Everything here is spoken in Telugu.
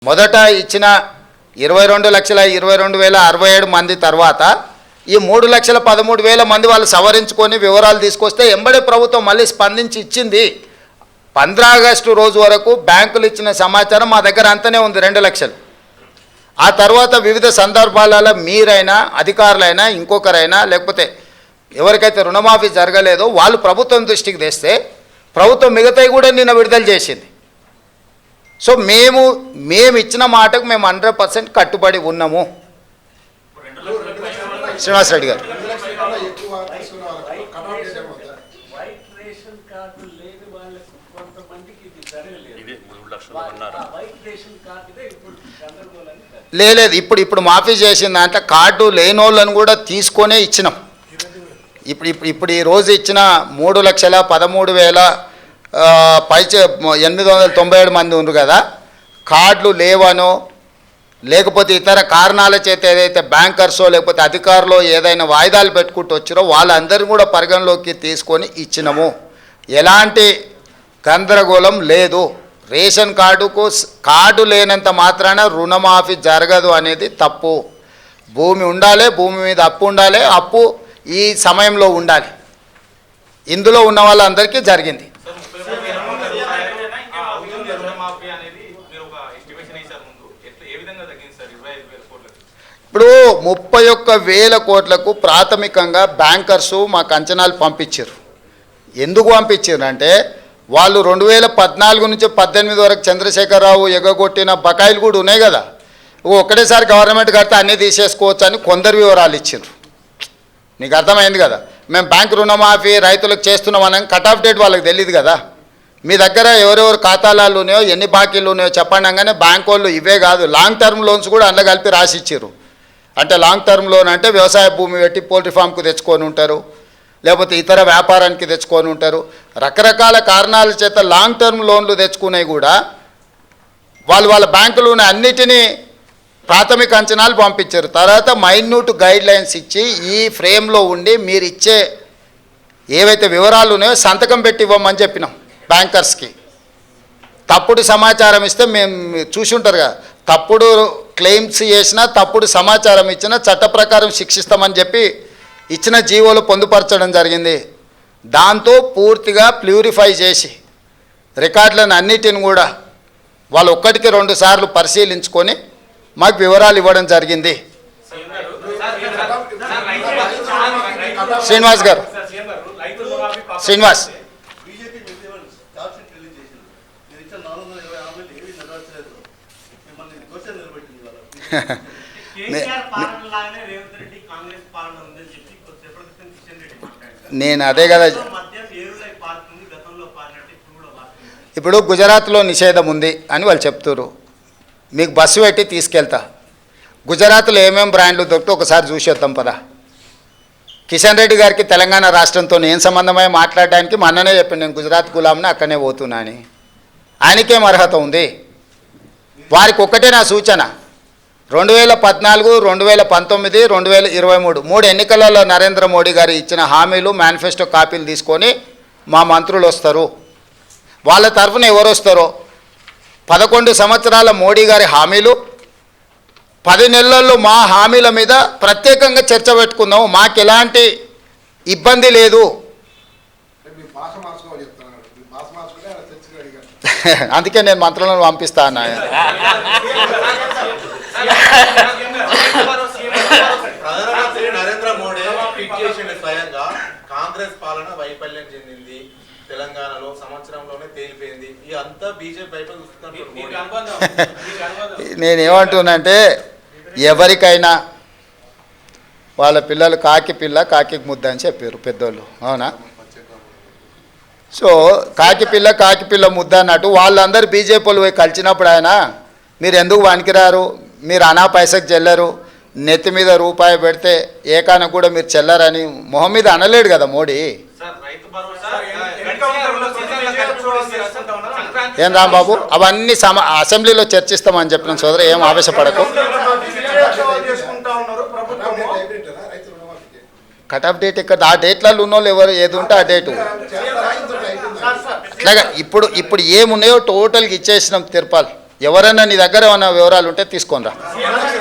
మొదట ఇచ్చిన 22,22,067 మంది తర్వాత ఈ 3,13,000 మంది వాళ్ళు సవరించుకొని వివరాలు తీసుకొస్తే ఎంబడే ప్రభుత్వం మళ్ళీ స్పందించి ఇచ్చింది. 15 ఆగస్టు రోజు వరకు బ్యాంకులు ఇచ్చిన సమాచారం మా దగ్గర అంతనే ఉంది, 2 లక్షలు. ఆ తర్వాత వివిధ సందర్భాలలో మీరైనా అధికారులైనా ఇంకొకరైనా లేకపోతే ఎవరికైతే రుణమాఫీ జరగలేదో వాళ్ళు ప్రభుత్వం దృష్టికి తెస్తే ప్రభుత్వం మిగతాయి కూడా నిన్న విడుదల చేసింది. సో మేము ఇచ్చిన మాటకు మేము 100% కట్టుబడి ఉన్నాము. శ్రీనివాసరెడ్డి గారు లేదు, ఇప్పుడు మాఫీ చేసిన దాంట్లో కార్డు లేని వాళ్ళని కూడా తీసుకొనే ఇచ్చినాం. ఇప్పుడు ఈ రోజు ఇచ్చిన 3,13,000 897 మంది ఉన్నారు కదా, కార్డులు లేవనో లేకపోతే ఇతర కారణాల చేత ఏదైతే బ్యాంకర్సో లేకపోతే అధికారులు ఏదైనా వాయిదాలు పెట్టుకుంటూ వచ్చారో వాళ్ళందరినీ కూడా పరిగణలోకి తీసుకొని ఇచ్చినాము. ఎలాంటి గందరగోళం లేదు. రేషన్ కార్డు లేనంత మాత్రాన రుణమాఫీ జరగదు అనేది తప్పు. భూమి ఉండాలి, భూమి మీద అప్పు ఉండాలి, అప్పు ఈ సమయంలో ఉండాలి. ఇందులో ఉన్న వాళ్ళందరికీ జరిగింది. ఇప్పుడు 31,000 కోట్లకు ప్రాథమికంగా బ్యాంకర్సు మాకు అంచనాలు పంపించారు. ఎందుకు పంపించారు అంటే వాళ్ళు 2014 నుంచి 18 వరకు చంద్రశేఖరరావు ఎగగొట్టిన బకాయిలు కూడా ఉన్నాయి కదా, ఒకటేసారి గవర్నమెంట్ కడితే అన్నీ తీసేసుకోవచ్చు అని కొందరు వివరాలు ఇచ్చారు. నీకు అర్థమైంది కదా, మేము బ్యాంక్ రుణమాఫీ రైతులకు చేస్తున్నామని కట్ ఆఫ్ డేట్ వాళ్ళకి తెలియదు కదా. మీ దగ్గర ఎవరెవరు ఖాతాలు ఉన్నాయో ఎన్ని బాకీలు ఉన్నాయో చెప్పండి అనగానే బ్యాంక్ వాళ్ళు ఇవే కాదు లాంగ్ టర్మ్ లోన్స్ కూడా అందులో కలిపి రాసిచ్చారు. అంటే లాంగ్ టర్మ్ లోన్ అంటే వ్యవసాయ భూమి పెట్టి పోల్ట్రీ ఫామ్కు తెచ్చుకొని ఉంటారు, లేకపోతే ఇతర వ్యాపారానికి తెచ్చుకొని ఉంటారు. రకరకాల కారణాల చేత లాంగ్ టర్మ్ లోన్లు తెచ్చుకునేవి కూడా వాళ్ళ బ్యాంకులోని అన్నిటినీ ప్రాథమిక అంచనాలు పంపించారు. తర్వాత మైన్యూట్ గైడ్ లైన్స్ ఇచ్చి ఈ ఫ్రేమ్లో ఉండి మీరు ఇచ్చే ఏవైతే వివరాలు ఉన్నాయో సంతకం పెట్టి ఇవ్వమని చెప్పినాం బ్యాంకర్స్కి. తప్పుడు సమాచారం ఇస్తే మేము చూసి ఉంటారు కదా, తప్పుడు క్లెయిమ్స్ చేసినా తప్పుడు సమాచారం ఇచ్చినా చట్ట ప్రకారం శిక్షిస్తామని చెప్పి ఇచ్చిన జీవోలు పొందుపరచడం జరిగింది. దాంతో పూర్తిగా ప్యూరిఫై చేసి రికార్డులను అన్నిటిని కూడా వాళ్ళు 1కి 2 సార్లు పరిశీలించుకొని మాకు వివరాలు ఇవ్వడం జరిగింది. శ్రీనివాస్ గారు, శ్రీనివాస్ నేను అదే కదా, ఇప్పుడు గుజరాత్లో నిషేధం ఉంది అని వాళ్ళు చెప్తారు. మీకు బస్సు పెట్టి తీసుకెళ్తా, గుజరాత్లో ఏమేమి బ్రాండ్లు దొరికితే ఒకసారి చూసేద్దాం పదా. కిషన్ రెడ్డి గారికి తెలంగాణ రాష్ట్రంతో ఏం సంబంధమై మాట్లాడడానికి మొన్ననే చెప్పాను, నేను గుజరాత్ గులాంని అక్కడనే పోతున్నా అని. ఆయనకేం అర్హత ఉంది? వారికి ఒక్కటే నా సూచన, 2014, 2019, 2023 3 ఎన్నికలలో నరేంద్ర మోడీ గారు ఇచ్చిన హామీలు మేనిఫెస్టో కాపీలు తీసుకొని మా మంత్రులు వస్తారు. వాళ్ళ తరఫున ఎవరు వస్తారో 11 సంవత్సరాల మోడీ గారి హామీలు, 10 నెలల్లో మా హామీల మీద ప్రత్యేకంగా చర్చ పెట్టుకుందాం. మాకు ఎలాంటి ఇబ్బంది లేదు. అందుకే నేను మంత్రులను పంపిస్తా అన్నా. నరేంద్ర మోడీ స్వయంగా కాంగ్రెస్ పాలన వైఫల్యం చెందింది, తెలంగాణలో సంవత్సరంలోనే తేలిపోయింది, ఈ అంతా బీజేపీ వైపు చూస్తున్నారు. నేనేమంటున్నానంటే ఎవరికైనా వాళ్ళ పిల్లలు కాకి పిల్ల కాకి ముద్ద అని చెప్పారు పెద్దోళ్ళు, అవునా? సో కాకి పిల్ల ముద్ద అన్నట్టు వాళ్ళందరూ బీజేపీ వాళ్ళు పోయి కలిసినప్పుడు ఆయన మీరు ఎందుకు వణికిరారు, మీరు అనా పైసకు చెల్లరు, నెత్తి మీద రూపాయి పెడితే ఏకాన కూడా మీరు చెల్లరని మొహం మీద అనలేడు కదా మోడీ. ఏం రాంబాబు, అవన్నీ అసెంబ్లీలో చర్చిస్తామని చెప్పిన సోదరు, ఏం ఆవేశపడకు. కట్ ఆఫ్ డేట్ ఎక్కడ? ఆ డేట్లలో ఉన్నోళ్ళు ఎవరు ఏది ఉంటే ఆ డేటు అట్లాగా ఇప్పుడు ఏమున్నాయో టోటల్గా ఇచ్చేసినాం తిరుపాల్. ఎవరైనా నీ దగ్గర ఏమైనా వివరాలు ఉంటే తీసుకొని రా.